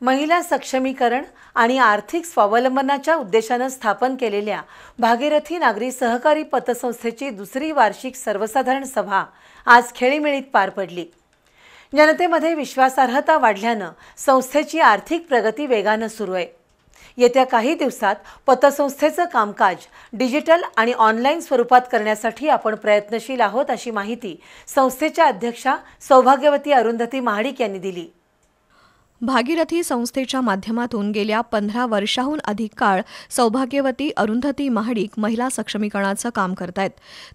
महिला सक्षमीकरण आणि आर्थिक स्वावलंबनाच्या उद्देशाने स्थापन केलेल्या भागीरथी नागरी सहकारी पतसंस्थेची दुसरी वार्षिक सर्वसाधारण सभा आज खेळीमेळीत पार पडली। जनतेमध्ये विश्वासार्हता वाढल्याने संस्थेची आर्थिक प्रगती वेगाने सुरू आहे। येत्या काही दिवसात पतसंस्थेचे कामकाज डिजिटल आणि ऑनलाईन स्वरूपात करण्यासाठी आपण प्रयत्नशील आहोत, अशी माहिती संस्थेच्या अध्यक्षा सौभाग्यवती अरुंधती महाडिक यांनी दिली। भागीरथी संस्थेच्या माध्यमातून गेल्या 15 वर्षाहून अधिक काळ सौभाग्यवती अरुंधती महाडिक महिला सक्षमीकरणाचं काम करतायत।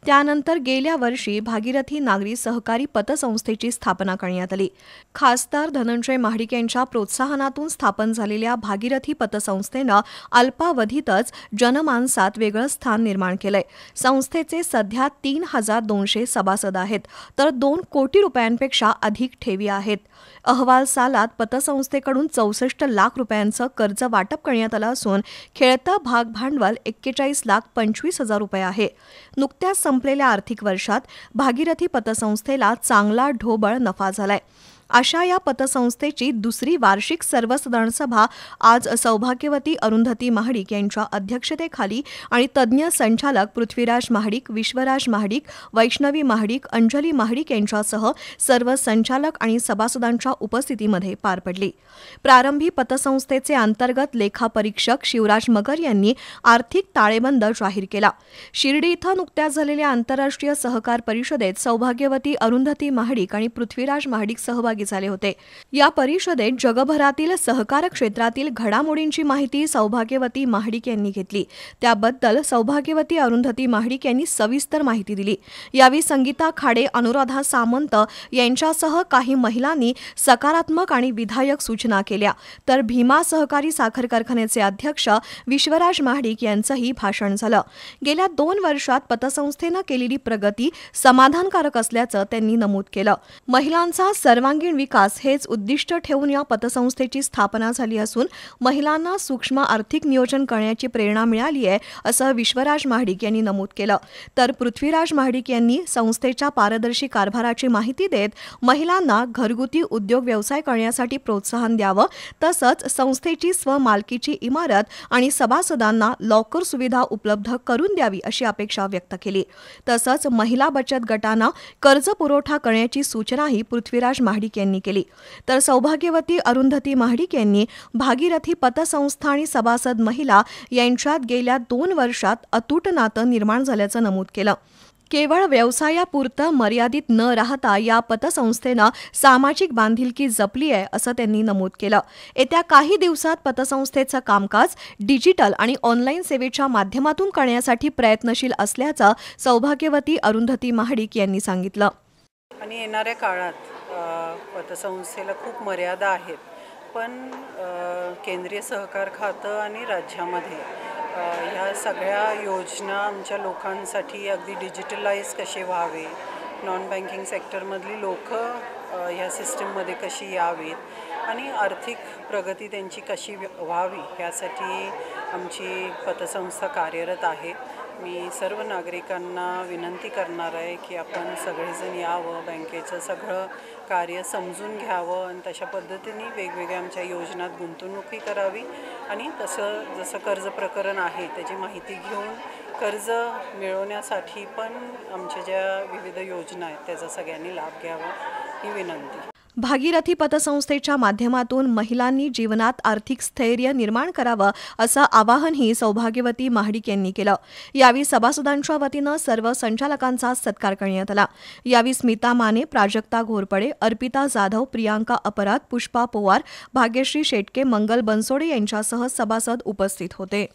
त्यानंतर गेल्या वर्षी भागीरथी नागरी सहकारी पतसंस्थेची स्थापना करण्यात आली। खासदार धनंजय महाडिक यांच्या प्रोत्साहनातून स्थापन झालेल्या भागीरथी पतसंस्थेनं अल्पावधीतच जनमानसात वेगळं स्थान निर्माण केलंय। संस्थेचे सध्या 3200 सभासद आहेत, तर 2 कोटी रुपयांपेक्षा अधिक ठेवी आहेत। अहवाल सालात पतसंस्थेकडून 64 लाख रुपयांचं कर्ज वाटप करण्यात आलं असून खेळतं भाग भांडवल 41,25,000 रुपये आहे। नुकत्याच संपलेल्या आर्थिक वर्षात भागीरथी पतसंस्थेला चांगला ढोबळ नफा झालाय। अशा या पतसंस्थेची दुसरी वार्षिक सर्वसाधारण सभा आज सौभाग्यवती अरुंधती महाडिक यांच्या अध्यक्षतेखाली आणि तज्ज्ञ संचालक पृथ्वीराज महाडिक, विश्वराज महाडिक, वैष्णवी महाडिक, अंजली महाडिक यांच्यासह सर्व संचालक आणि सभासदांच्या उपस्थितीमध्ये पार पडली। प्रारंभी पतसंस्थेचे अंतर्गत लेखापरीक्षक शिवराज मगर यांनी आर्थिक ताळेबंद जाहीर केला। शिर्डी इथं नुकत्याच झालेल्या आंतरराष्ट्रीय सहकार परिषदेत सौभाग्यवती अरुंधती महाडिक आणि पृथ्वीराज महाडिक सहभागी झाले होते। या परिषदेत जगभरातील सहकार क्षेत्रातील घडामोडींची माहिती सौभाग्यवती महाडिक यांनी घेतली। त्याबद्दल सौभाग्यवती अरुंधती महाडिक यांनी सविस्तर माहिती दिली। यावेळी संगीता खाडे, अनुराधा सामंत यांच्यासह काही महिलांनी सकारात्मक आणि विधायक सूचना केल्या, तर भीमा सहकारी साखर कारखान्याचे अध्यक्ष विश्वराज महाडिक यांचंही भाषण झालं। गेल्या 2 वर्षात पतसंस्थेनं केलेली प्रगती समाधानकारक असल्याचं त्यांनी नमूद केलं। महिलांचा सर्वांगीण विकास हेच उद्दिष्ट ठेवून या पतसंस्थेची स्थापना झाली असून महिलांना सूक्ष्म आर्थिक नियोजन करण्याची प्रेरणा मिळाली आहे, असं विश्वराज महाडिक यांनी नमूद केलं। तर पृथ्वीराज महाडिक यांनी संस्थेच्या पारदर्शी कारभाराची माहिती देत महिलांना घरगुती उद्योग व्यवसाय करण्यासाठी प्रोत्साहन द्यावं, तसंच संस्थेची स्वमालकीची इमारत आणि सभासदांना लॉकर सुविधा उपलब्ध करून द्यावी अशी अपेक्षा व्यक्त केली। तसंच महिला बचत गटांना कर्ज पुरवठा करण्याची सूचनाही पृथ्वीराज महाडिक यांनी केली। तर सौभाग्यवती अरुंधती महाडिक यांनी भागीरथी पतसंस्था आणि सभासद महिला यांच्यात गेल्या 2 वर्षात अतूट नातं निर्माण झाल्याचं नमूद केलं। केवळ व्यवसायापुरतं मर्यादित न राहता या पतसंस्थेनं सामाजिक बांधिलकी जपली आहे, असं त्यांनी नमूद केलं। येत्या काही दिवसात पतसंस्थेचं कामकाज डिजिटल आणि ऑनलाईन सेवेच्या माध्यमातून करण्यासाठी प्रयत्नशील असल्याचं सौभाग्यवती अरुंधती महाडिक यांनी सांगितलं। आणि येणाऱ्या काळात पतसंस्थेला खूप मर्यादा आहेत, पण केंद्रीय सहकार खातं आणि राज्यामध्ये ह्या सगळ्या योजना आमच्या लोकांसाठी अगदी डिजिटलाइज कसे व्हावे, नॉन बँकिंग सेक्टरमधली लोक ह्या सिस्टीममध्ये कशी यावीत आणि आर्थिक प्रगती त्यांची कशी व्हावी यासाठी आमची पतसंस्था कार्यरत आहे। मी सर्व नागरिकांना विनंती करणार आहे की आपण सगळेजण यावं, बँकेचं सगळं कार्य समजून घ्यावं आणि तशा पद्धतीने वेगवेगळ्या आमच्या योजनात गुंतवणूकही करावी आणि जसं कर्ज प्रकरण आहे त्याची माहिती घेऊन कर्ज मिळवण्यासाठी पण आमच्या ज्या विविध योजना आहेत त्याचा सगळ्यांनी लाभ घ्यावा ही विनंती। भागीरथी पतसंस्थेच्या माध्यमातून महिलांनी जीवनात आर्थिक स्थैर्य निर्माण करावं असं आवाहनही सौभाग्यवती महाडिक यांनी केलं। यावेळी सभासदांच्या वतीनं सर्व संचालकांचा सत्कार करण्यात आला। यावेळी स्मिता माने, प्राजक्ता घोरपडे, अर्पिता जाधव, प्रियांका अपराध, पुष्पा पवार, भाग्यश्री शेटके, मंगल बनसोडे यांच्यासह सभासद उपस्थित होते।